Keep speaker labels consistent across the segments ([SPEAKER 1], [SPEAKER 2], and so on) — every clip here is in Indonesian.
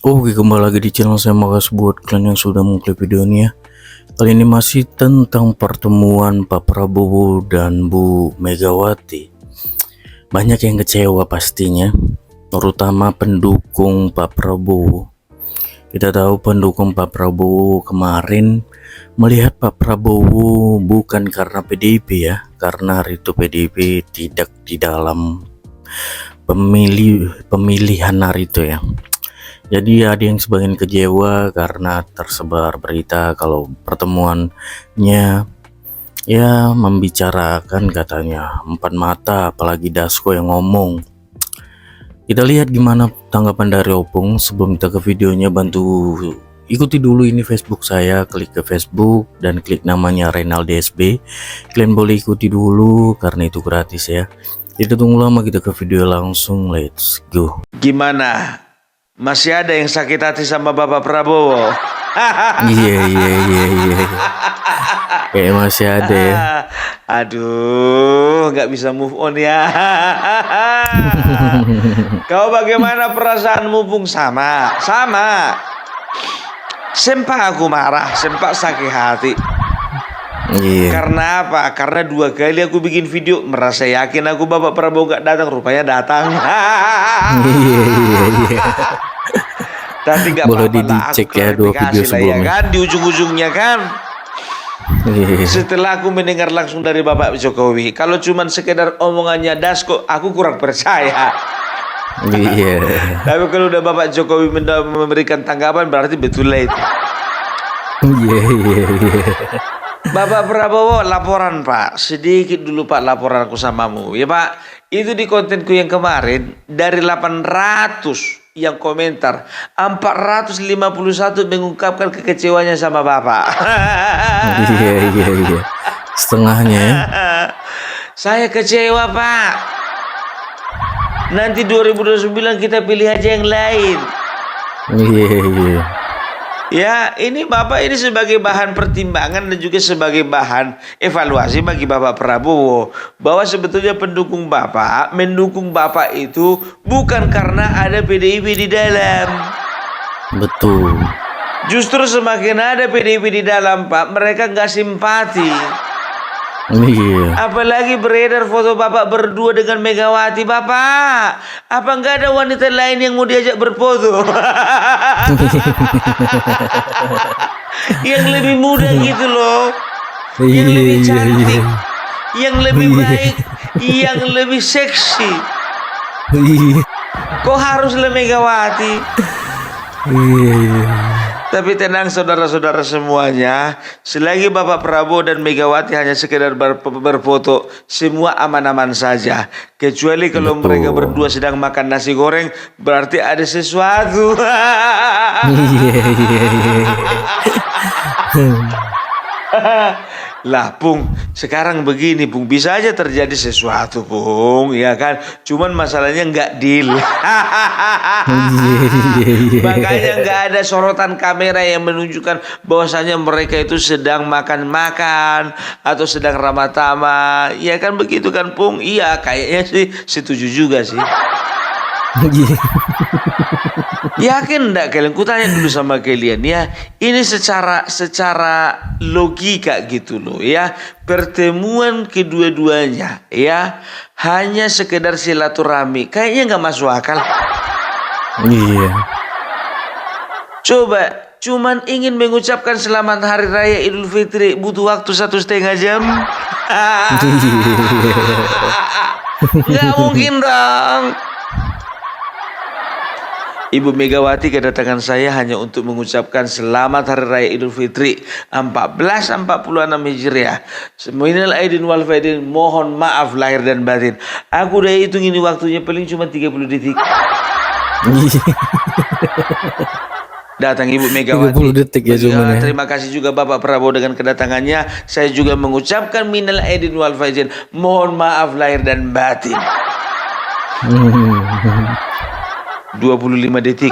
[SPEAKER 1] Oke, kembali lagi di channel saya. Makasih buat kalian yang sudah mengklik video ini ya. Kali ini masih tentang pertemuan Pak Prabowo dan Bu Megawati. Banyak yang kecewa pastinya, terutama pendukung Pak Prabowo. Kita tahu pendukung Pak Prabowo kemarin melihat Pak Prabowo bukan karena PDIP ya, karena hari itu PDIP tidak di dalam pemilihan hari itu ya. Jadi ada yang sebagian kecewa karena tersebar berita kalau pertemuannya ya membicarakan katanya empat mata, apalagi Dasko yang ngomong. Kita lihat gimana tanggapan dari Opung. Sebelum kita ke videonya, bantu ikuti dulu ini Facebook saya, klik ke Facebook dan klik namanya Reynaldi SB. Kalian boleh ikuti dulu karena itu gratis ya. Kita tunggu lama, kita ke video langsung, let's go.
[SPEAKER 2] Gimana? Masih ada yang sakit hati sama Bapak Prabowo?
[SPEAKER 1] Iya. Kayak masih ada ya.
[SPEAKER 2] Aduh, nggak bisa move on ya. Kau bagaimana perasaanmu, Bung? Sama. Sempat aku marah, sempat sakit hati.
[SPEAKER 1] Iya.
[SPEAKER 2] Karena apa? Karena 2 kali aku bikin video merasa yakin aku Bapak Prabowo gak datang, rupanya datang.
[SPEAKER 1] Iya.
[SPEAKER 2] Tapi gak
[SPEAKER 1] boleh
[SPEAKER 2] apa-apa,
[SPEAKER 1] dicek ya 2 video sebelumnya
[SPEAKER 2] ya kan, di ujung-ujungnya kan.
[SPEAKER 1] Iya.
[SPEAKER 2] Setelah aku mendengar langsung dari Bapak Jokowi, kalau cuman sekedar omongannya Dasko, aku kurang percaya.
[SPEAKER 1] Iya.
[SPEAKER 2] Tapi kalau udah Bapak Jokowi memberikan tanggapan, berarti betul lah itu.
[SPEAKER 1] Iya.
[SPEAKER 2] Bapak Prabowo, laporan Pak. Sedikit dulu Pak laporan aku samamu. Ya Pak, itu di kontenku yang kemarin, dari 800 yang komentar, 451 mengungkapkan kekecewanya sama Bapak.
[SPEAKER 1] Iya. Setengahnya ya.
[SPEAKER 2] Saya kecewa Pak. Nanti 2029 kita pilih aja yang lain.
[SPEAKER 1] Iya.
[SPEAKER 2] Ya, ini Bapak ini sebagai bahan pertimbangan dan juga sebagai bahan evaluasi bagi Bapak Prabowo, bahwa sebetulnya pendukung Bapak mendukung Bapak itu bukan karena ada PDIP di dalam.
[SPEAKER 1] Betul.
[SPEAKER 2] Justru semakin ada PDIP di dalam Pak, mereka nggak simpati.
[SPEAKER 1] Iya.
[SPEAKER 2] Apalagi beredar foto Bapak berdua dengan Megawati. Bapak, apa nggak ada wanita lain yang mau diajak berfoto? Yang lebih muda gitu loh, yang lebih cantik, yang lebih baik, yang lebih seksi. Kok haruslah Megawati?
[SPEAKER 1] Iya.
[SPEAKER 2] Tapi tenang saudara-saudara semuanya, selagi Bapak Prabowo dan Megawati hanya sekedar berfoto, semua aman-aman saja. Kecuali kalau mereka berdua sedang makan nasi goreng, berarti ada sesuatu. Lah Pung, sekarang begini Pung, bisa aja terjadi sesuatu Pung, ya kan? Cuman masalahnya nggak deal. Makanya nggak ada sorotan kamera yang menunjukkan bahwasanya mereka itu sedang makan-makan atau sedang ramah tamah, ya kan begitu kan Pung? Iya, kayaknya sih setuju juga sih. Yakin enggak kalian? Kutanya dulu sama kalian ya. Ini secara logika gitu loh ya. Pertemuan kedua-duanya ya hanya sekedar silaturahmi. Kayaknya nggak masuk akal.
[SPEAKER 1] Iya.
[SPEAKER 2] Coba cuman ingin mengucapkan selamat hari raya Idul Fitri butuh waktu 1,5 jam. Nggak mungkin dong. Ibu Megawati kedatangan saya hanya untuk mengucapkan selamat Hari Raya Idul Fitri 1446 Hijriah. Minal aidin wal faidin, mohon maaf lahir dan batin. Aku udah hitung ini waktunya paling cuma 30 detik. Datang Ibu Megawati.
[SPEAKER 1] 30 detik ya cuman ya.
[SPEAKER 2] Terima kasih juga Bapak Prabowo dengan kedatangannya. Saya juga mengucapkan minal aidin wal faidin, mohon maaf lahir dan batin. 25 detik.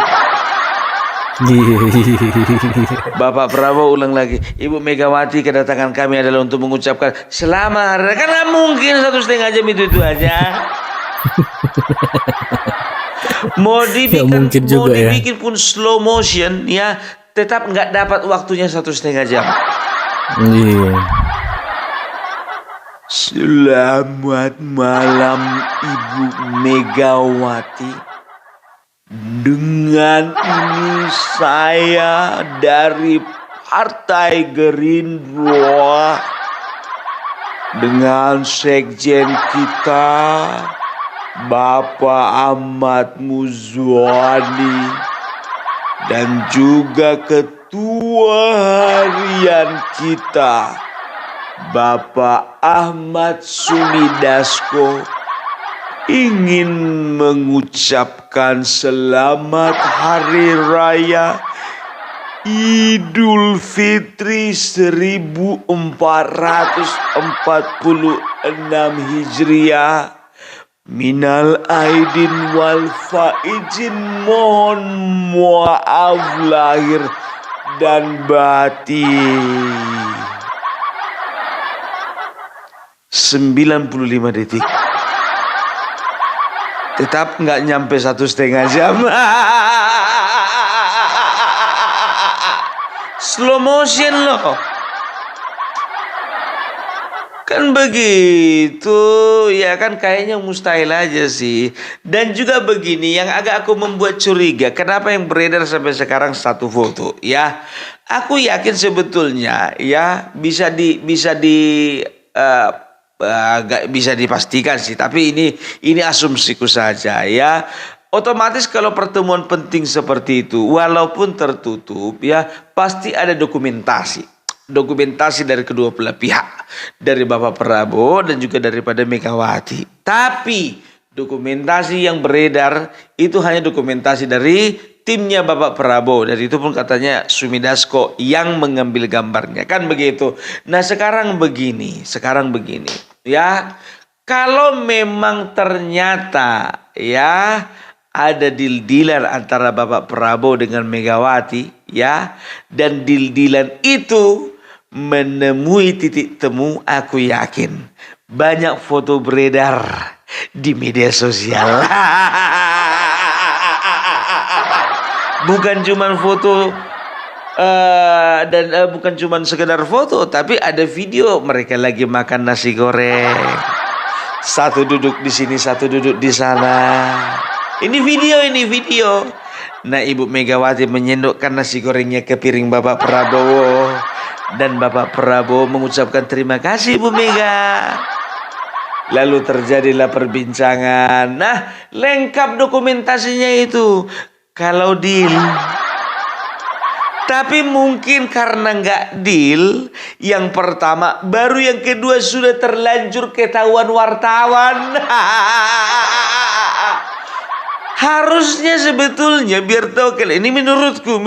[SPEAKER 2] Bapak Prabowo ulang lagi. Ibu Megawati, kedatangan kami adalah untuk mengucapkan selamat. Kan nggak mungkin 1,5 jam itu aja. Mau
[SPEAKER 1] Nggak
[SPEAKER 2] dibikin
[SPEAKER 1] mungkin
[SPEAKER 2] mau
[SPEAKER 1] juga ya.
[SPEAKER 2] dibikin pun slow motion ya, tetap nggak dapat waktunya 1,5 jam.
[SPEAKER 1] Iya.
[SPEAKER 2] Selamat malam Ibu Megawati. Dengan ini saya dari Partai Gerindra dengan sekjen kita Bapak Ahmad Muzwani dan juga ketua harian kita Bapak Ahmad Sumidasko ingin mengucapkan selamat Hari Raya Idul Fitri 1446 Hijriah. Minal aidin wal faizin, mohon maaf lahir dan batin. 95 detik. Tetap nggak nyampe 1,5 jam. Slow motion loh. Kan begitu, ya kan kayaknya mustahil aja sih. Dan juga begini, yang agak aku membuat curiga, kenapa yang beredar sampai sekarang satu foto, ya? Aku yakin sebetulnya, ya nggak bisa dipastikan sih. Tapi ini asumsiku saja, ya. Otomatis kalau pertemuan penting seperti itu, walaupun tertutup, ya pasti ada dokumentasi dari kedua belah pihak, dari Bapak Prabowo dan juga daripada Megawati. Tapi dokumentasi yang beredar itu hanya dokumentasi dari timnya Bapak Prabowo, dan itu pun katanya Sumidasko yang mengambil gambarnya, kan begitu. Nah sekarang begini, ya, kalau memang ternyata ya ada deal-dealan antara Bapak Prabowo dengan Megawati, ya, dan deal-dealan itu menemui titik temu, aku yakin banyak foto beredar di media sosial. Bukan cuman foto bukan cuman sekedar foto, tapi ada video mereka lagi makan nasi goreng. Satu duduk di sini, satu duduk di sana. Ini video. Nah, Ibu Megawati menyendokkan nasi gorengnya ke piring Bapak Prabowo. Dan Bapak Prabowo mengucapkan terima kasih Bu Mega. Lalu terjadilah perbincangan. Nah, lengkap dokumentasinya itu. Kalau deal. Tapi mungkin karena nggak deal, yang pertama, baru yang kedua sudah terlanjur ketahuan wartawan. Harusnya sebetulnya biar tahu kalian, ini menurutku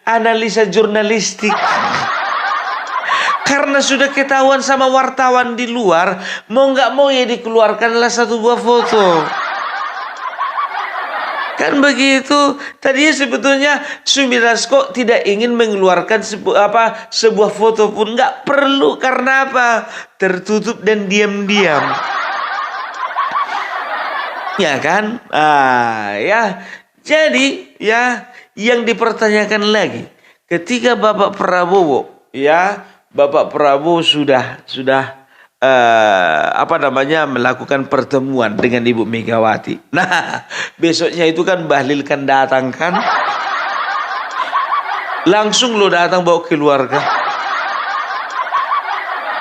[SPEAKER 2] analisa jurnalistik. Karena sudah ketahuan sama wartawan di luar, mau nggak mau ya dikeluarkanlah satu buah foto. Kan begitu. Tadinya sebetulnya Sumidasko tidak ingin mengeluarkan sebuah foto pun, nggak perlu. Karena apa? Tertutup dan diam-diam. Ya kan? Ya. Jadi ya yang dipertanyakan lagi, ketika Bapak Prabowo, ya, Bapak Prabowo sudah melakukan pertemuan dengan Ibu Megawati. Nah, besoknya itu kan Bahlil kan datang kan. Langsung lo datang bawa keluarga.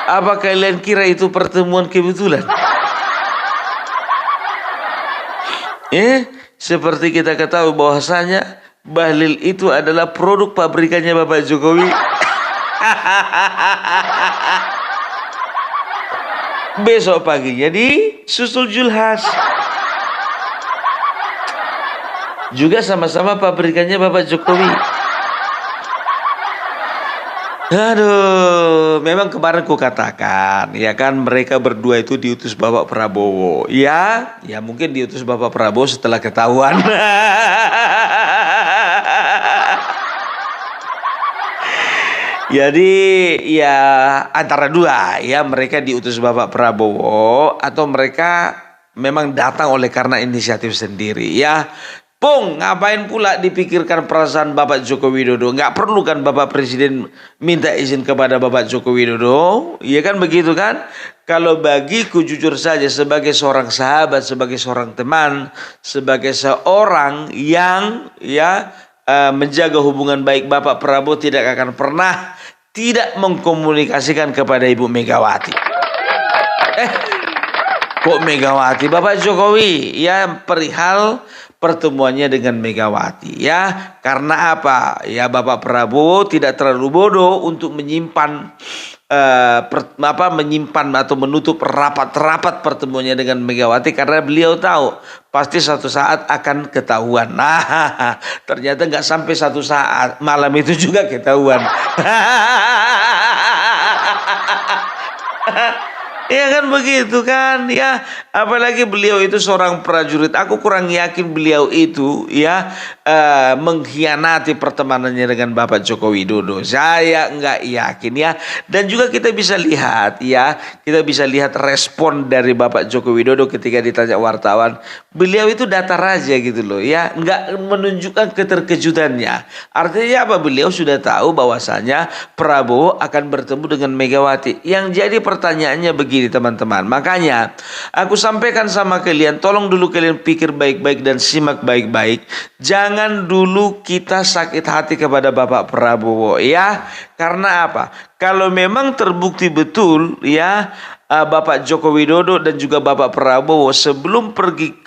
[SPEAKER 2] Apa kalian kira itu pertemuan kebetulan? Seperti kita ketahui bahwasanya Bahlil itu adalah produk pabrikannya Bapak Jokowi. Besok paginya di Susul Julhas. Juga sama-sama pabrikannya Bapak Jokowi. Aduh, memang kemarin ku katakan, ya kan, mereka berdua itu diutus Bapak Prabowo. Ya mungkin diutus Bapak Prabowo setelah ketahuan. Jadi ya antara dua, ya, mereka diutus Bapak Prabowo atau mereka memang datang oleh karena inisiatif sendiri ya. Pung, ngapain pula dipikirkan perasaan Bapak Joko Widodo? Nggak perlu kan Bapak Presiden minta izin kepada Bapak Joko Widodo? Iya kan begitu kan? Kalau bagiku jujur saja sebagai seorang sahabat, sebagai seorang teman, sebagai seorang yang menjaga hubungan baik, Bapak Prabowo tidak akan pernah tidak mengkomunikasikan kepada Ibu Megawati. Kok Megawati? Bapak Jokowi ya perihal pertemuannya dengan Megawati ya. Karena apa? Ya Bapak Prabowo tidak terlalu bodoh untuk menyimpan menyimpan atau menutup rapat-rapat pertemuannya dengan Megawati karena beliau tahu pasti suatu saat akan ketahuan. Nah, ternyata nggak sampai satu saat, malam itu juga ketahuan. Ya kan begitu kan ya, apalagi beliau itu seorang prajurit. Aku kurang yakin beliau itu ya mengkhianati pertemanannya dengan Bapak Joko Widodo. Saya nggak yakin ya. Dan juga kita bisa lihat ya, kita bisa lihat respon dari Bapak Joko Widodo ketika ditanya wartawan. Beliau itu datar aja gitu loh ya, nggak menunjukkan keterkejutannya. Artinya apa? Beliau sudah tahu bahwasanya Prabowo akan bertemu dengan Megawati. Yang jadi pertanyaannya begini teman-teman. Makanya aku sampaikan sama kalian, tolong dulu kalian pikir baik-baik dan simak baik-baik. Jangan dulu kita sakit hati kepada Bapak Prabowo ya. Karena apa? Kalau memang terbukti betul ya Bapak Joko Widodo dan juga Bapak Prabowo sebelum pergi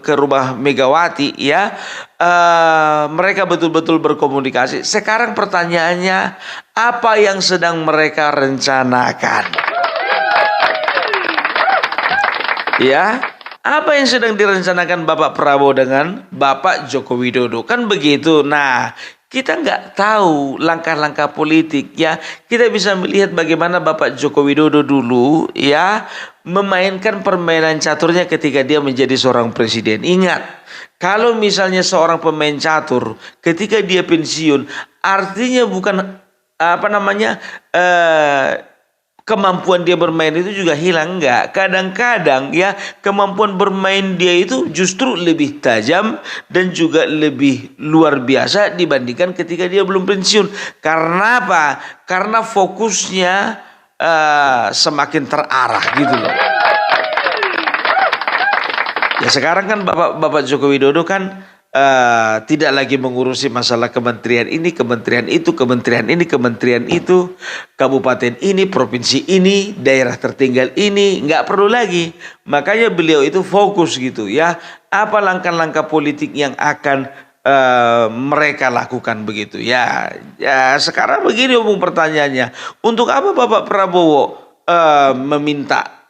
[SPEAKER 2] ke rumah Megawati ya mereka betul-betul berkomunikasi. Sekarang pertanyaannya, apa yang sedang mereka rencanakan? Ya, apa yang sedang direncanakan Bapak Prabowo dengan Bapak Joko Widodo? Kan begitu. Nah, kita nggak tahu langkah-langkah politik ya. Kita bisa melihat bagaimana Bapak Joko Widodo dulu ya memainkan permainan caturnya ketika dia menjadi seorang presiden. Ingat, kalau misalnya seorang pemain catur ketika dia pensiun, artinya bukan kemampuan dia bermain itu juga hilang. Enggak, kadang-kadang ya kemampuan bermain dia itu justru lebih tajam dan juga lebih luar biasa dibandingkan ketika dia belum pensiun. Karena apa? Karena fokusnya semakin terarah gitu loh. Ya sekarang kan Bapak Joko Widodo kan tidak lagi mengurusi masalah kementerian ini, kementerian itu, kementerian ini, kementerian itu, kabupaten ini, provinsi ini, daerah tertinggal ini, nggak perlu lagi. Makanya beliau itu fokus gitu ya. Apa langkah-langkah politik yang akan mereka lakukan begitu ya. Ya sekarang begini pertanyaannya, untuk apa Bapak Prabowo meminta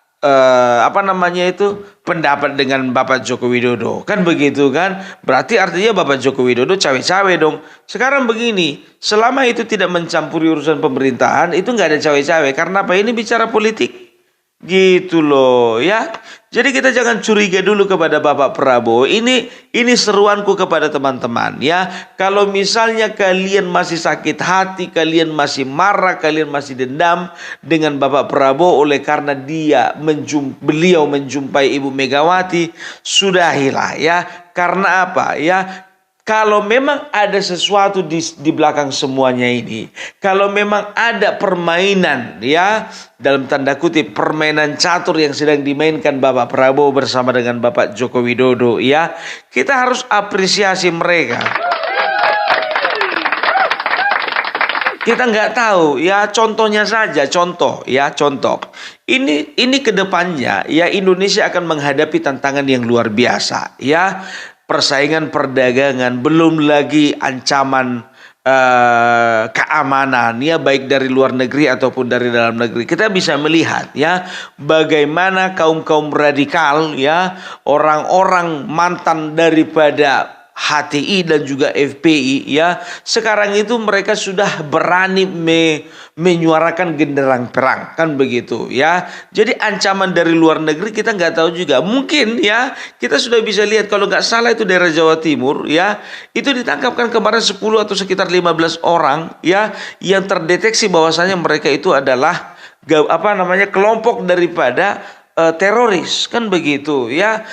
[SPEAKER 2] pendapat dengan Bapak Joko Widodo? Kan begitu kan? Berarti artinya Bapak Joko Widodo cawe-cawe dong. Sekarang begini, selama itu tidak mencampuri urusan pemerintahan, itu nggak ada cawe-cawe. Karena apa? Ini bicara politik. Gitu loh ya. Jadi kita jangan curiga dulu kepada Bapak Prabowo. Ini seruanku kepada teman-teman ya. Kalau misalnya kalian masih sakit hati, kalian masih marah, kalian masih dendam dengan Bapak Prabowo oleh karena beliau menjumpai Ibu Megawati, sudahilah ya. Karena apa ya? Kalau memang ada sesuatu di belakang semuanya ini, kalau memang ada permainan ya, dalam tanda kutip permainan catur yang sedang dimainkan Bapak Prabowo bersama dengan Bapak Joko Widodo ya, kita harus apresiasi mereka. Kita nggak tahu ya, contohnya saja, contoh. Ini kedepannya ya Indonesia akan menghadapi tantangan yang luar biasa ya. Persaingan perdagangan, belum lagi ancaman keamanan ya, baik dari luar negeri ataupun dari dalam negeri. Kita bisa melihat ya bagaimana kaum radikal ya, orang-orang mantan daripada HTI dan juga FPI ya, sekarang itu mereka sudah berani menyuarakan genderang perang, kan begitu ya. Jadi ancaman dari luar negeri kita nggak tahu juga. Mungkin ya kita sudah bisa lihat, kalau nggak salah itu daerah Jawa Timur ya, itu ditangkapkan kemarin 10 atau sekitar 15 orang ya, yang terdeteksi bahwasanya mereka itu adalah kelompok daripada teroris, kan begitu ya.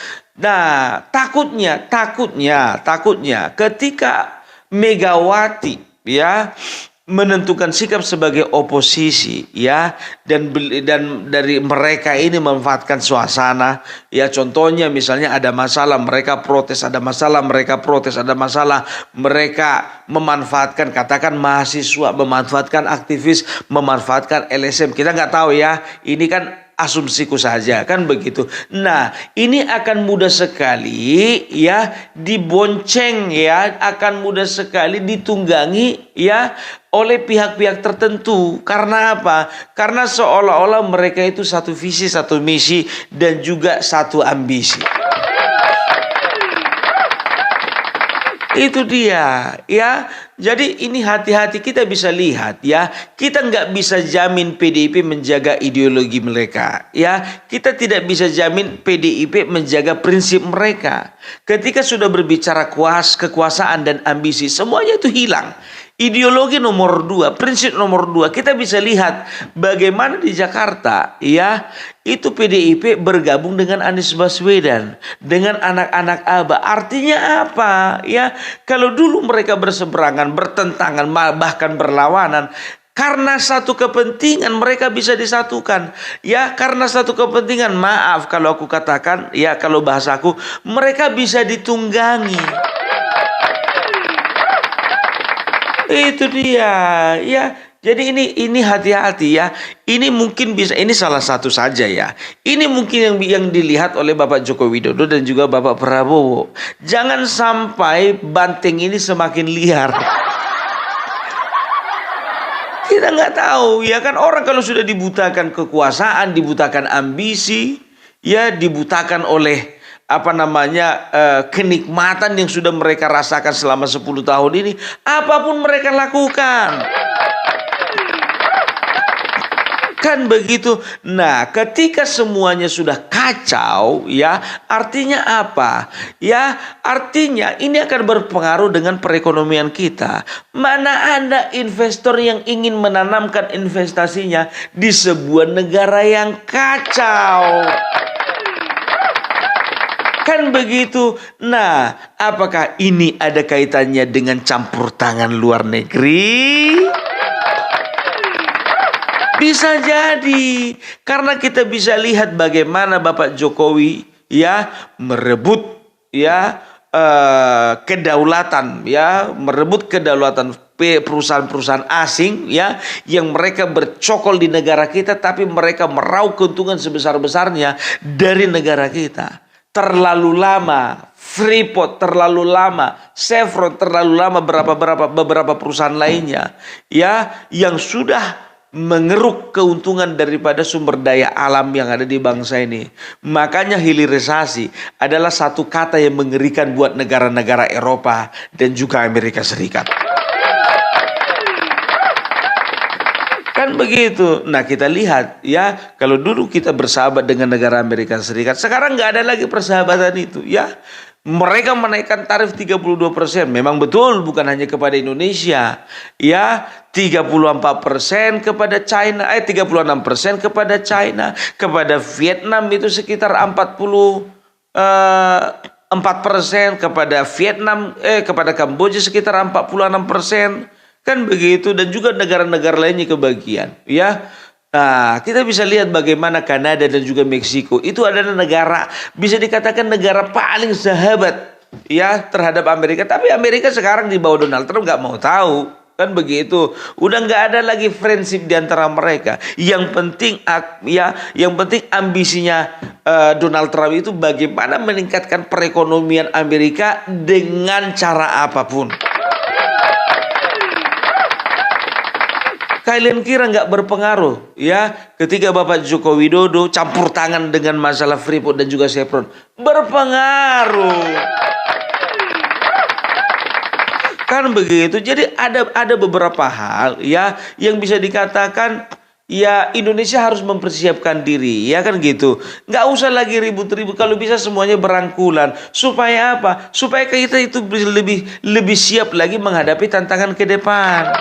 [SPEAKER 2] Nah, takutnya ketika Megawati ya menentukan sikap sebagai oposisi ya, dan dari mereka ini memanfaatkan suasana ya, contohnya misalnya ada masalah mereka protes, ada masalah mereka protes, ada masalah mereka memanfaatkan, katakan mahasiswa, memanfaatkan aktivis, memanfaatkan LSM, kita nggak tahu ya, ini kan asumsiku saja, kan begitu. Nah, ini akan mudah sekali ya dibonceng ya, akan mudah sekali ditunggangi ya oleh pihak-pihak tertentu. Karena apa? Karena seolah-olah mereka itu satu visi, satu misi, dan juga satu ambisi. Itu dia ya. Jadi ini hati-hati, kita bisa lihat ya. Kita nggak bisa jamin PDIP menjaga ideologi mereka ya. Kita tidak bisa jamin PDIP menjaga prinsip mereka. Ketika sudah berbicara kekuasaan dan ambisi, semuanya itu hilang. Ideologi nomor 2, prinsip nomor 2, kita bisa lihat bagaimana di Jakarta ya, itu PDIP bergabung dengan Anies Baswedan, dengan anak-anak ABA. Artinya apa ya? Kalau dulu mereka berseberangan, bertentangan, bahkan berlawanan, karena satu kepentingan mereka bisa disatukan ya, karena satu kepentingan, maaf kalau aku katakan ya, kalau bahasaku, mereka bisa ditunggangi. Itu dia ya. Jadi ini hati-hati ya. Ini mungkin bisa, ini salah satu saja ya. Ini mungkin yang dilihat oleh Bapak Joko Widodo dan juga Bapak Prabowo. Jangan sampai banteng ini semakin liar. Kita nggak tahu ya kan, orang kalau sudah dibutakan kekuasaan, dibutakan ambisi, ya dibutakan oleh kenikmatan yang sudah mereka rasakan selama 10 tahun ini, apapun mereka lakukan. Kan begitu. Nah, ketika semuanya sudah kacau ya, artinya apa? Ya, artinya ini akan berpengaruh dengan perekonomian kita. Mana ada investor yang ingin menanamkan investasinya di sebuah negara yang kacau? Kan begitu. Nah, apakah ini ada kaitannya dengan campur tangan luar negeri? Bisa jadi, karena kita bisa lihat bagaimana Bapak Jokowi ya merebut ya kedaulatan ya, merebut kedaulatan perusahaan-perusahaan asing ya, yang mereka bercokol di negara kita, tapi mereka meraup keuntungan sebesar-besarnya dari negara kita. Terlalu lama, Freeport terlalu lama, Chevron terlalu lama, beberapa perusahaan lainnya ya, yang sudah mengeruk keuntungan daripada sumber daya alam yang ada di bangsa ini. Makanya hilirisasi adalah satu kata yang mengerikan buat negara-negara Eropa dan juga Amerika Serikat. Kan begitu. Nah, kita lihat ya, kalau dulu kita bersahabat dengan negara Amerika Serikat, sekarang nggak ada lagi persahabatan itu ya. Mereka menaikkan tarif 32%. Memang betul, bukan hanya kepada Indonesia ya, 34% kepada China, 36% kepada China, kepada Vietnam itu sekitar 44%, kepada Vietnam kepada Kamboja sekitar 46%. Kan begitu, dan juga negara-negara lainnya kebagian ya. Nah, kita bisa lihat bagaimana Kanada dan juga Meksiko itu adalah negara, bisa dikatakan negara paling sahabat ya terhadap Amerika. Tapi Amerika sekarang di bawah Donald Trump nggak mau tahu, kan begitu. Udah nggak ada lagi friendship di antara mereka. Yang penting ambisinya Donald Trump itu bagaimana meningkatkan perekonomian Amerika dengan cara apapun. Kalian kira nggak berpengaruh ya ketika Bapak Joko Widodo campur tangan dengan masalah Freeport dan juga Chevron? Berpengaruh. Kan begitu. Jadi ada beberapa hal ya yang bisa dikatakan ya Indonesia harus mempersiapkan diri ya, kan gitu. Nggak usah lagi ribut-ribut, kalau bisa semuanya berangkulan. Supaya apa? Supaya kita itu lebih siap lagi menghadapi tantangan ke depan.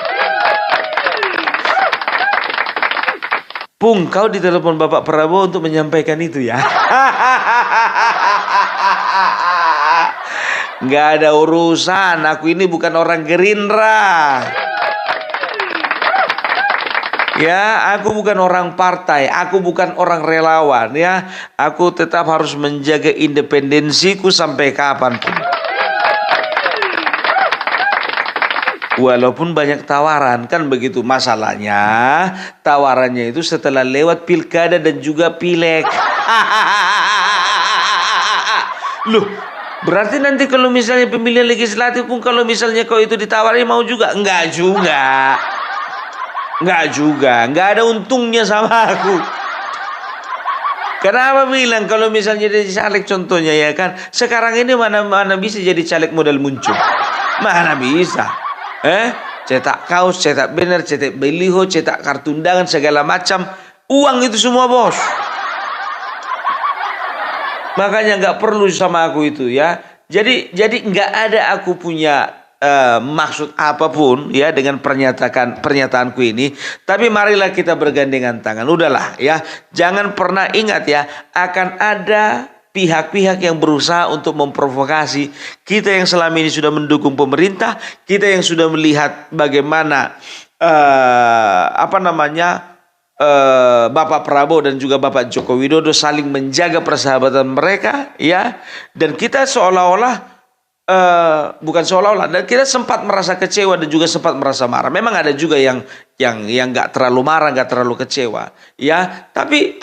[SPEAKER 2] Pung, kau ditelepon Bapak Prabowo untuk menyampaikan itu ya. Nggak ada urusan, aku ini bukan orang Gerindra. Ya, aku bukan orang partai, aku bukan orang relawan ya. Aku tetap harus menjaga independensiku sampai kapanpun. Walaupun banyak tawaran, kan begitu. Masalahnya, tawarannya itu setelah lewat pilkada dan juga pileg. Loh, berarti nanti kalau misalnya pemilihan legislatif pun kalau misalnya kau itu ditawari mau juga? Enggak juga. Enggak ada untungnya sama aku. Kenapa bilang kalau misalnya jadi caleg contohnya ya kan? Sekarang ini mana bisa jadi caleg modal muncul? Mana bisa? Cetak kaos, cetak banner, cetak baliho, cetak kartu undangan segala macam. Uang itu semua bos. Makanya nggak perlu sama aku itu ya. Jadi nggak ada aku punya maksud apapun ya dengan pernyataanku ini. Tapi marilah kita bergandengan tangan. Udahlah ya. Jangan pernah ingat ya, akan ada pihak-pihak yang berusaha untuk memprovokasi kita yang selama ini sudah mendukung pemerintah, kita yang sudah melihat bagaimana Bapak Prabowo dan juga Bapak Joko Widodo saling menjaga persahabatan mereka ya, dan kita dan kita sempat merasa kecewa dan juga sempat merasa marah. Memang ada juga yang nggak terlalu marah, nggak terlalu kecewa ya, tapi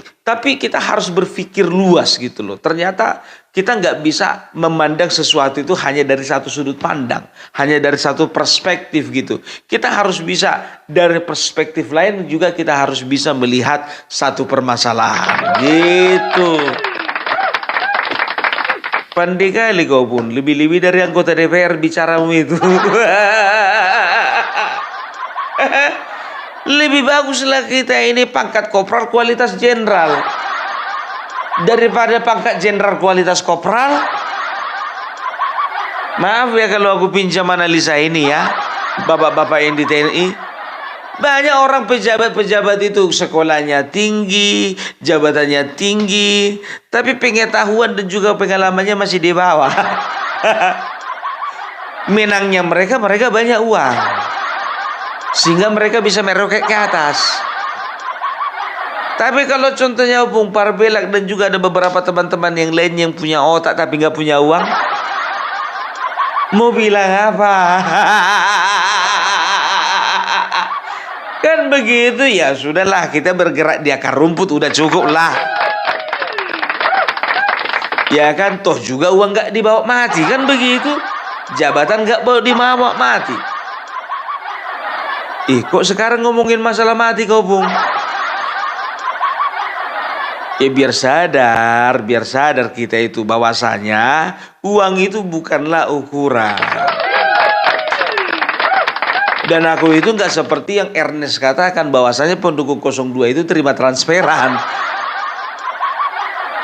[SPEAKER 2] kita harus berpikir luas gitu loh. Ternyata kita nggak bisa memandang sesuatu itu hanya dari satu sudut pandang, hanya dari satu perspektif gitu. Kita harus bisa dari perspektif lain juga, kita harus bisa melihat satu permasalahan gitu. Pandai kali kau pun, lebih-lebih dari anggota DPR bicaramu itu. Lebih baguslah kita ini pangkat kopral kualitas jenderal daripada pangkat jenderal kualitas kopral. Maaf ya kalau aku pinjam analisa ini ya, bapak-bapak yang di TNI. Banyak orang pejabat-pejabat itu sekolahnya tinggi, jabatannya tinggi, tapi pengetahuan dan juga pengalamannya masih di bawah. Menangnya mereka banyak uang, sehingga mereka bisa meroket ke atas. Tapi kalau contohnya Bung Parbelak dan juga ada beberapa teman-teman yang lain yang punya otak tapi nggak punya uang, mau bilang apa? Kan begitu ya, sudahlah kita bergerak di akar rumput udah cukup lah. Ya kan, toh juga uang nggak dibawa mati kan begitu, jabatan nggak bawa dibawa mati. Kok sekarang ngomongin masalah mati kau Bung? Ya biar sadar kita itu bahwasanya uang itu bukanlah ukuran. Dan aku itu nggak seperti yang Ernest katakan bahwasanya pendukung 02 itu terima transferan.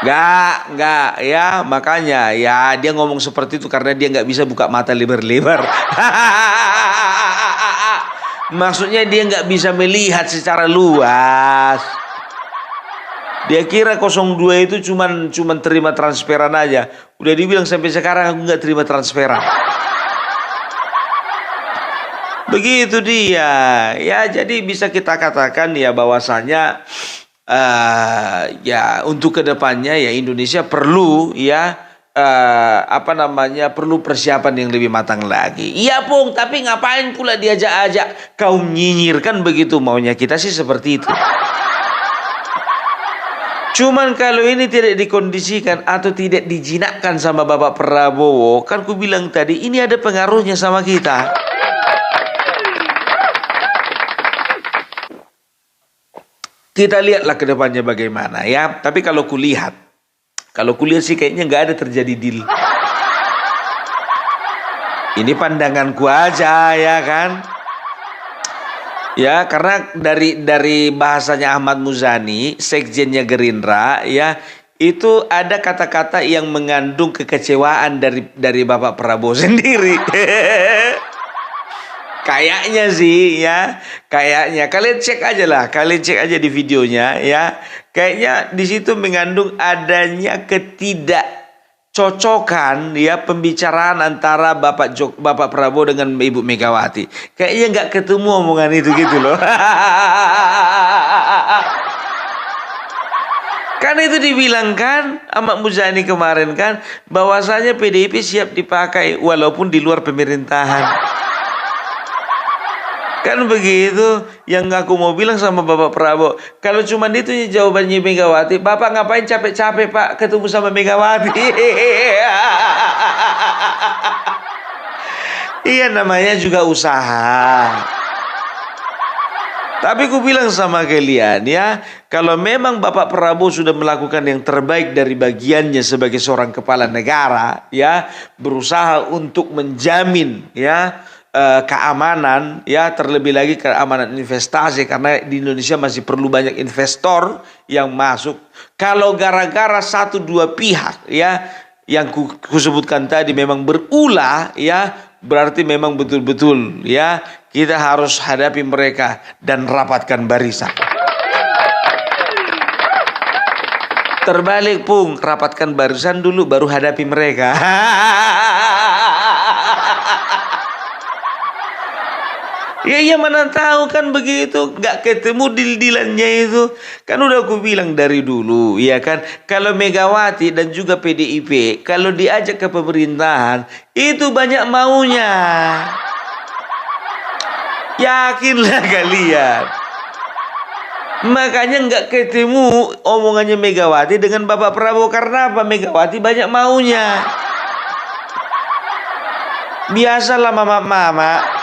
[SPEAKER 2] Nggak ya, makanya ya dia ngomong seperti itu karena dia nggak bisa buka mata lebar-lebar. Maksudnya dia nggak bisa melihat secara luas. Dia kira 02 itu cuman terima transferan aja. Udah dibilang sampai sekarang aku nggak terima transferan. Begitu dia. Ya jadi bisa kita katakan ya bahwasanya ya untuk kedepannya ya Indonesia perlu ya perlu persiapan yang lebih matang lagi. Iya Pung, tapi ngapain pula diajak-ajak kaum nyinyir, kan begitu maunya kita sih seperti itu. Cuman kalau ini tidak dikondisikan atau tidak dijinakkan sama Bapak Prabowo, kan ku bilang tadi ini ada pengaruhnya sama kita. Kita lihatlah ke depannya bagaimana ya. Tapi kalau kulihat sih kayaknya nggak ada terjadi deal. Ini pandanganku aja ya kan. Ya karena dari bahasanya Ahmad Muzani, sekjennya Gerindra ya, itu ada kata-kata yang mengandung kekecewaan dari Bapak Prabowo sendiri. Kayaknya sih ya, kayaknya kalian cek aja lah, kalian cek aja di videonya ya. Kayaknya di situ mengandung adanya ketidakcocokan ya pembicaraan antara Bapak Prabowo dengan Ibu Megawati. Kayaknya nggak ketemu omongan itu gitu loh. Kan itu dibilangkan Ahmad Muzani kemarin kan bahwasanya PDIP siap dipakai walaupun di luar pemerintahan. Kan begitu yang aku mau bilang sama Bapak Prabowo. Kalau cuma itu jawabannya Megawati, Bapak ngapain capek-capek Pak ketemu sama Megawati? Iya namanya juga usaha. Tapi ku bilang sama kalian ya, kalau memang Bapak Prabowo sudah melakukan yang terbaik dari bagiannya sebagai seorang kepala negara, ya, berusaha untuk menjamin ya keamanan, ya terlebih lagi keamanan investasi karena di Indonesia masih perlu banyak investor yang masuk. Kalau gara-gara satu dua pihak ya yang kusebutkan tadi memang berulah ya, berarti memang betul-betul ya kita harus hadapi mereka dan rapatkan barisan. Terbalik Pung, rapatkan barisan dulu baru hadapi mereka. Ya mana tahu kan begitu, nggak ketemu deal-dealannya itu. Kan udah aku bilang dari dulu, ya kan. Kalau Megawati dan juga PDIP, kalau diajak ke pemerintahan, itu banyak maunya. Yakinlah kalian. Makanya nggak ketemu omongannya Megawati dengan Bapak Prabowo. Karena apa? Megawati banyak maunya. Biasalah mama-mama.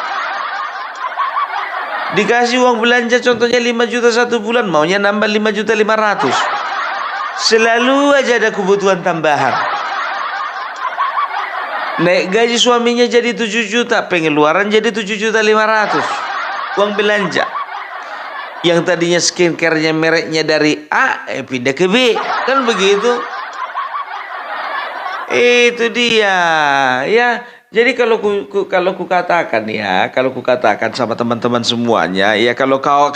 [SPEAKER 2] Dikasih uang belanja contohnya 5 juta satu bulan, maunya nambah 5.500.000. Selalu aja ada kebutuhan tambahan. Naik gaji suaminya jadi 7 juta, pengeluaran jadi 7.500.000. Uang belanja. Yang tadinya skincare-nya mereknya dari A, pindah ke B. Kan begitu. Itu dia, ya. Jadi kalau ku katakan ya, kalau ku katakan sama teman-teman semuanya, ya kalaupun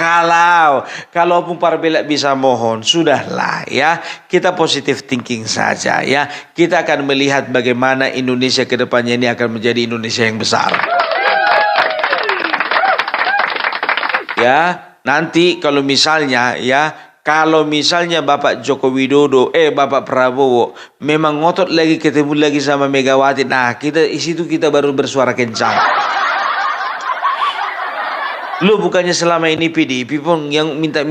[SPEAKER 2] Parbela bisa mohon, sudahlah ya, kita positive thinking saja ya. Kita akan melihat bagaimana Indonesia ke depannya ini akan menjadi Indonesia yang besar. Ya, nanti kalau misalnya Bapak Joko Widodo, Bapak Prabowo memang ngotot lagi ketemu lagi sama Megawati, nah di situ kita baru bersuara kencang. Lu bukannya selama ini PDIP pun yang minta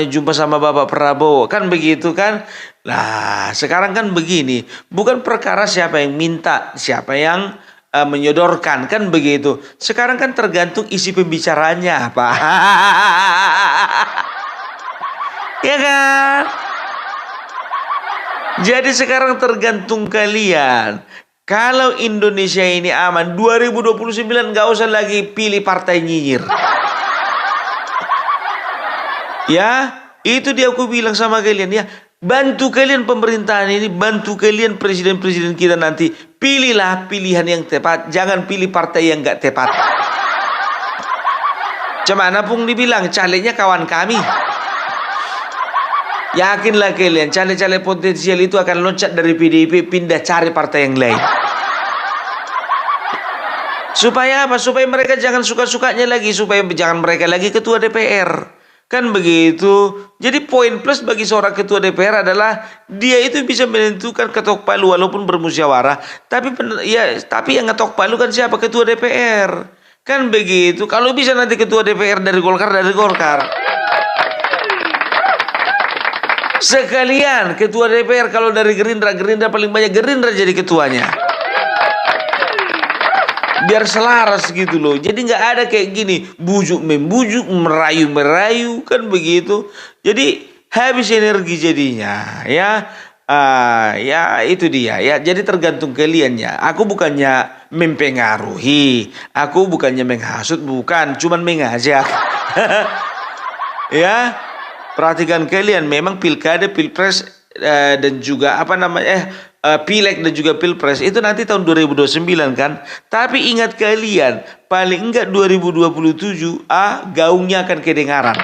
[SPEAKER 2] jumpa sama Bapak Prabowo, kan begitu kan? Nah sekarang kan begini, bukan perkara siapa yang minta, siapa yang menyodorkan, kan begitu. Sekarang kan tergantung isi pembicaranya apa. Ya kan? Jadi sekarang tergantung kalian. Kalau Indonesia ini aman, 2029 gak usah lagi pilih partai nyinyir. Ya, itu dia aku bilang sama kalian ya. Bantu kalian pemerintahan ini, bantu kalian presiden-presiden kita nanti. Pilihlah pilihan yang tepat, jangan pilih partai yang gak tepat. Cemana pun dibilang, calegnya kawan kami. Yakinlah kalian, caleg-caleg potensial itu akan loncat dari PDIP pindah cari partai yang lain. Supaya apa? Supaya mereka jangan suka-sukanya lagi, supaya jangan mereka lagi ketua DPR. Kan begitu. Jadi poin plus bagi seorang ketua DPR adalah dia itu bisa menentukan ketok palu walaupun bermusyawarah. Tapi yang ngetok palu kan siapa? Ketua DPR. Kan begitu. Kalau bisa nanti ketua DPR dari Golkar. Sekalian ketua DPR kalau dari Gerindra paling banyak Gerindra jadi ketuanya. Biar selaras gitu loh. Jadi nggak ada kayak gini bujuk membujuk, merayu kan begitu. Jadi habis energi jadinya ya. Ya itu dia ya. Jadi tergantung kaliannya. Aku bukannya mempengaruhi, aku bukannya menghasut, bukan, cuman mengajak. Ya. Perhatikan kalian, memang pilkada, pilpres dan juga Pileg dan juga Pilpres itu nanti tahun 2029 kan. Tapi ingat kalian, paling enggak 2027 gaungnya akan kedengaran.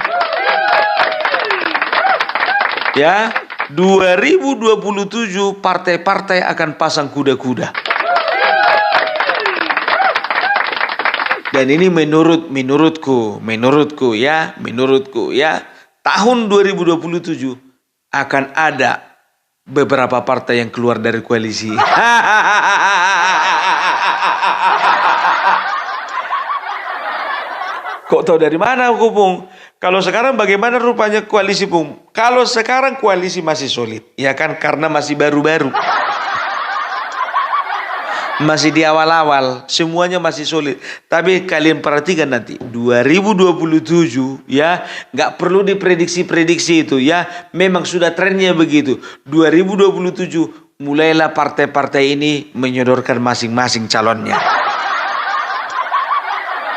[SPEAKER 2] Ya, 2027 partai-partai akan pasang kuda-kuda. Dan ini menurutku ya, tahun 2027 akan ada beberapa partai yang keluar dari koalisi. Kok tahu dari mana aku, Bung? Kalau sekarang bagaimana rupanya koalisi, Bung? Kalau sekarang koalisi masih solid, ya kan, karena masih baru-baru. Masih di awal-awal, semuanya masih solid. Tapi kalian perhatikan nanti 2027 ya, nggak perlu diprediksi-prediksi itu ya. Memang sudah trennya begitu. 2027 mulailah partai-partai ini menyodorkan masing-masing calonnya.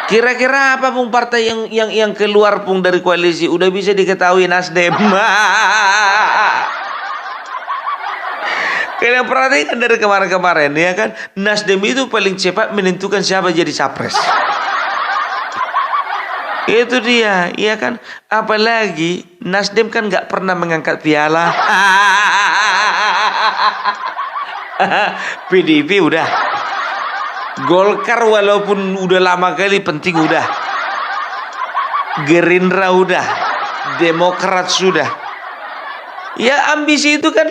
[SPEAKER 2] Kira-kira apa, Pung, partai yang keluar, Pung, dari koalisi? Udah bisa diketahui, Nasdem. Kalian perhatikan dari kemarin-kemarin ya kan, Nasdem itu paling cepat menentukan siapa jadi capres. Itu dia, ya kan. Apalagi Nasdem kan nggak pernah mengangkat piala. PDIP udah, Golkar walaupun udah lama kali penting udah, Gerindra udah, Demokrat sudah. Ya ambisi itu kan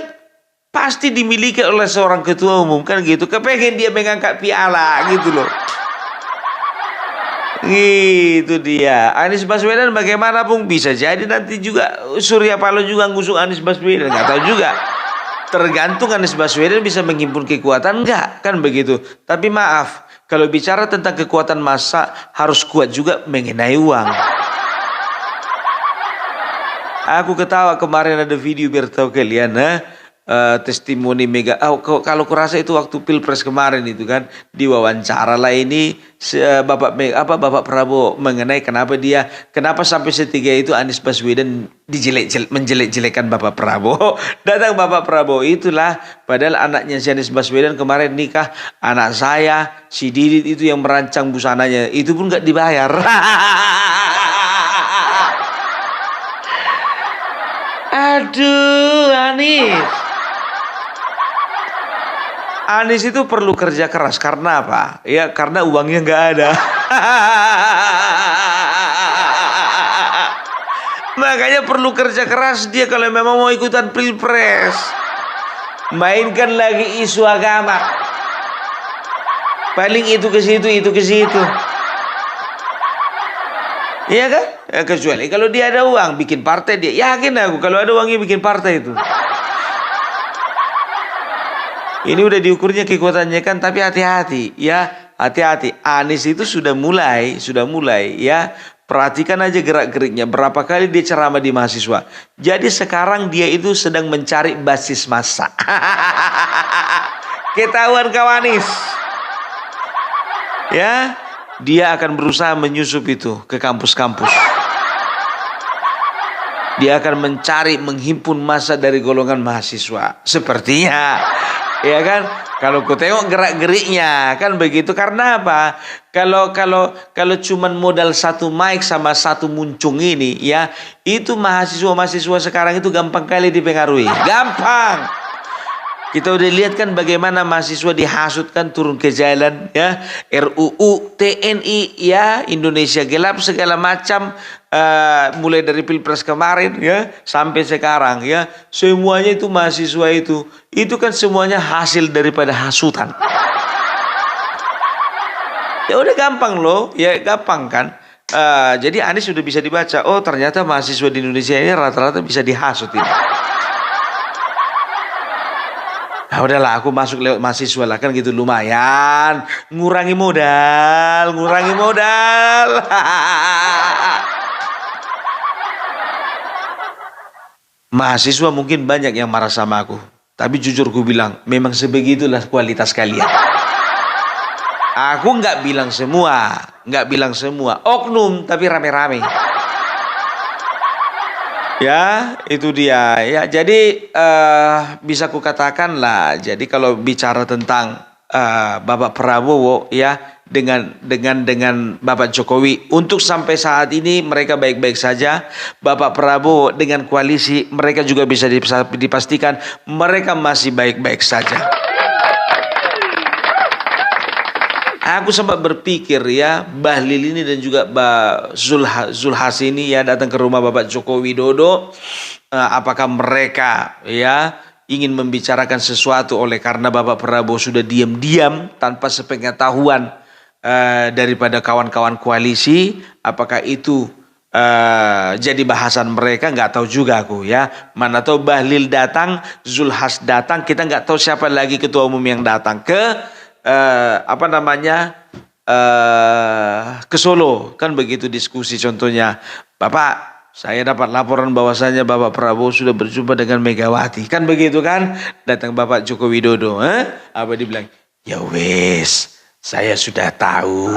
[SPEAKER 2] pasti dimiliki oleh seorang ketua umum kan gitu. Kepengen dia mengangkat piala gitu loh. Gitu dia. Anies Baswedan bagaimana, Bung? Bisa jadi nanti juga Surya Paloh juga ngusung Anies Baswedan. Nggak tahu juga. Tergantung Anies Baswedan bisa menghimpun kekuatan nggak, kan begitu. Tapi maaf, kalau bicara tentang kekuatan massa harus kuat juga mengenai uang. Aku ketawa kemarin ada video biar tahu kalian, testimoni Mega. Kalau kurasa itu waktu Pilpres kemarin itu kan diwawancara lah ini Bapak Prabowo mengenai kenapa sampai setiga itu Anies Baswedan menjelek-jelekan Bapak Prabowo. Datang Bapak Prabowo, itulah padahal anaknya si Anies Baswedan kemarin nikah, anak saya si Didit itu yang merancang busananya, itu pun nggak dibayar. Aduh, Anies itu perlu kerja keras. Karena apa? Ya karena uangnya nggak ada. Makanya perlu kerja keras dia kalau memang mau ikutan Pilpres. Mainkan lagi isu agama. Paling itu ke situ, itu ke situ. Iya kan? Kecuali kalau dia ada uang bikin partai, dia yakin aku kalau ada uangnya bikin partai itu. Ini udah diukurnya kekuatannya kan, tapi hati-hati ya, hati-hati. Anies itu sudah mulai ya. Perhatikan aja gerak-geriknya, berapa kali dia ceramah di mahasiswa. Jadi sekarang dia itu sedang mencari basis massa. Ketahuan kawan Anies. Ya, dia akan berusaha menyusup itu ke kampus-kampus. Dia akan mencari, menghimpun massa dari golongan mahasiswa. Sepertinya, ya kan? Kalau ku tengok gerak-geriknya kan begitu. Karena apa? Kalau cuman modal satu mic sama satu muncung ini, ya itu mahasiswa sekarang itu gampang kali dipengaruhi. Gampang. Kita udah lihat kan bagaimana mahasiswa dihasut kan turun ke jalan ya, RUU, TNI ya, Indonesia gelap segala macam, mulai dari Pilpres kemarin ya sampai sekarang ya, semuanya itu mahasiswa itu kan semuanya hasil daripada hasutan. Ya udah gampang loh, ya gampang kan. Jadi Anies sudah bisa dibaca, oh ternyata mahasiswa di Indonesia ini rata-rata bisa dihasut ini. Nah, udahlah aku masuk lewat mahasiswa lah kan gitu, lumayan ngurangi modal. Mahasiswa mungkin banyak yang marah sama aku, tapi jujur ku bilang memang sebegitulah kualitas kalian. Aku nggak bilang semua, oknum tapi rame-rame. Ya, itu dia. Ya, jadi bisa kukatakan lah. Jadi kalau bicara tentang Bapak Prabowo ya dengan Bapak Jokowi untuk sampai saat ini mereka baik-baik saja. Bapak Prabowo dengan koalisi mereka juga bisa dipastikan mereka masih baik-baik saja. Aku sempat berpikir ya, Bahlil ini dan juga Zulhas ini ya datang ke rumah Bapak Joko Widodo. Apakah mereka ya ingin membicarakan sesuatu oleh karena Bapak Prabowo sudah diam-diam tanpa sepengetahuan daripada kawan-kawan koalisi? Apakah itu jadi bahasan mereka? Nggak tahu juga aku ya. Mana tahu Bahlil datang, Zulhas datang, kita nggak tahu siapa lagi ketua umum yang datang ke ke Solo, kan begitu diskusi. Contohnya, Bapak, saya dapat laporan bahwasanya Bapak Prabowo sudah berjumpa dengan Megawati, kan begitu kan? Datang Bapak Joko Widodo, apa dibilang? Ya wes, saya sudah tahu.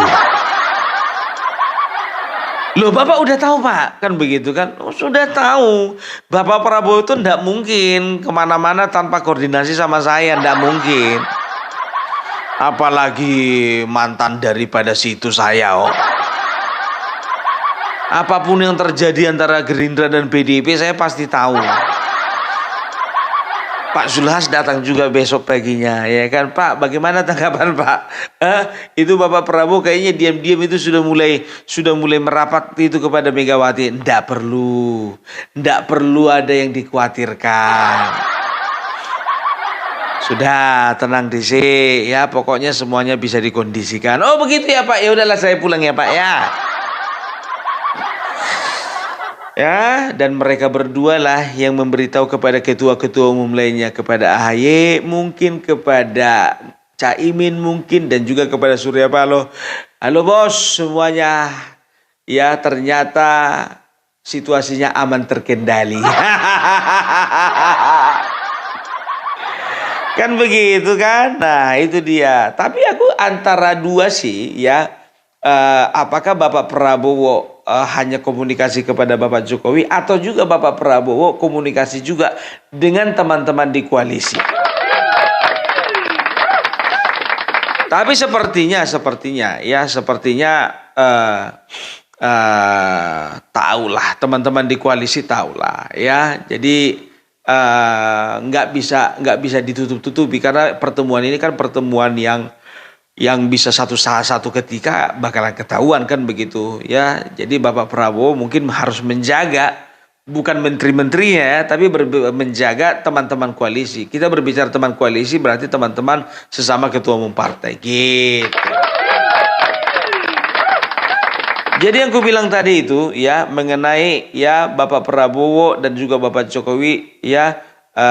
[SPEAKER 2] Loh, Bapak udah tahu, Pak? Kan begitu kan? Oh, sudah tahu. Bapak Prabowo itu ndak mungkin kemana-mana tanpa koordinasi sama saya, ndak mungkin. Apalagi mantan daripada situ saya. Apapun yang terjadi antara Gerindra dan PDIP saya pasti tahu. Pak Zulhas datang juga besok paginya, ya kan Pak? Bagaimana tanggapan Pak? Itu Bapak Prabowo kayaknya diam-diam itu sudah mulai merapat itu kepada Megawati. Ndak perlu ada yang dikhawatirkan. Sudah tenang DC ya, pokoknya semuanya bisa dikondisikan. Oh begitu ya Pak, ya udahlah saya pulang ya Pak ya. Ya, dan mereka berdua lah yang memberitahu kepada ketua-ketua umum lainnya, kepada AHY, mungkin kepada Caimin mungkin, dan juga kepada Surya Paloh. Halo bos semuanya, ya ternyata situasinya aman terkendali. Kan begitu kan? Nah itu dia. Tapi aku antara dua sih ya. Apakah Bapak Prabowo hanya komunikasi kepada Bapak Jokowi, atau juga Bapak Prabowo komunikasi juga dengan teman-teman di koalisi? Tapi sepertinya tahulah teman-teman di koalisi tahulah ya. Jadi nggak bisa ditutup-tutupi, karena pertemuan ini kan pertemuan yang bisa satu ketika bakalan ketahuan kan begitu ya. Jadi Bapak Prabowo mungkin harus menjaga, bukan menteri-menterinya ya, tapi menjaga teman-teman koalisi. Kita berbicara teman koalisi berarti teman-teman sesama ketua umum partai gitu. Jadi yang ku bilang tadi itu ya mengenai ya Bapak Prabowo dan juga Bapak Jokowi ya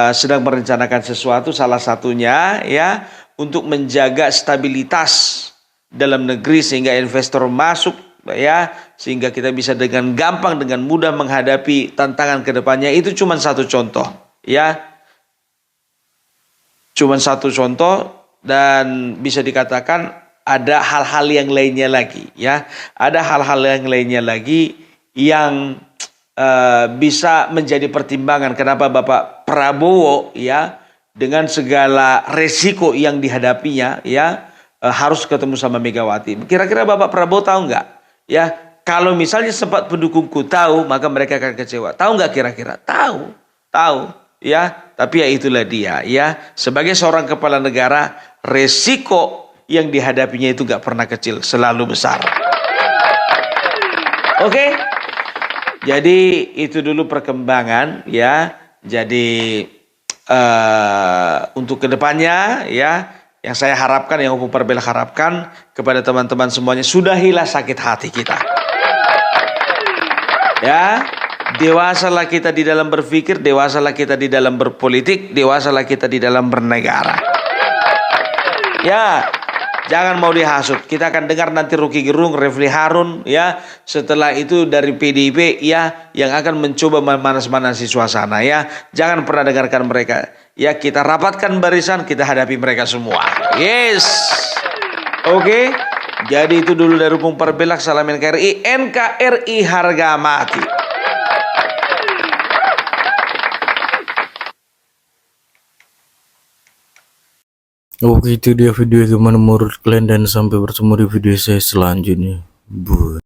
[SPEAKER 2] sedang merencanakan sesuatu, salah satunya ya untuk menjaga stabilitas dalam negeri sehingga investor masuk ya, sehingga kita bisa dengan gampang dengan mudah menghadapi tantangan ke depannya. Itu cuma satu contoh ya. Cuma satu contoh, dan bisa dikatakan ada hal-hal yang lainnya lagi ya. Ada hal-hal yang lainnya lagi yang bisa menjadi pertimbangan kenapa Bapak Prabowo ya dengan segala resiko yang dihadapinya ya harus ketemu sama Megawati. Kira-kira Bapak Prabowo tahu nggak ya? Kalau misalnya sempat pendukungku tahu, maka mereka akan kecewa. Tahu nggak kira-kira? Tahu ya. Tapi ya itulah dia ya. Sebagai seorang kepala negara, resiko yang dihadapinya itu nggak pernah kecil, selalu besar. Oke, jadi itu dulu perkembangan ya. Jadi untuk kedepannya ya, yang saya harapkan, yang Opung Perbel harapkan kepada teman-teman semuanya, sudahilah sakit hati kita. Ya, dewasalah kita di dalam berpikir, dewasalah kita di dalam berpolitik, dewasalah kita di dalam bernegara. Ya, jangan mau dihasut. Kita akan dengar nanti Rocky Gerung, Refli Harun ya. Setelah itu dari PDIP ya, yang akan mencoba memanas-manasi suasana ya. Jangan pernah dengarkan mereka. Ya, kita rapatkan barisan, kita hadapi mereka semua. Yes. Oke. Jadi itu dulu dari Opung Perbelak. Salam NKRI. NKRI harga mati.
[SPEAKER 1] Oke, itu dia video gimana menurut kalian, dan sampai bertemu di video saya selanjutnya.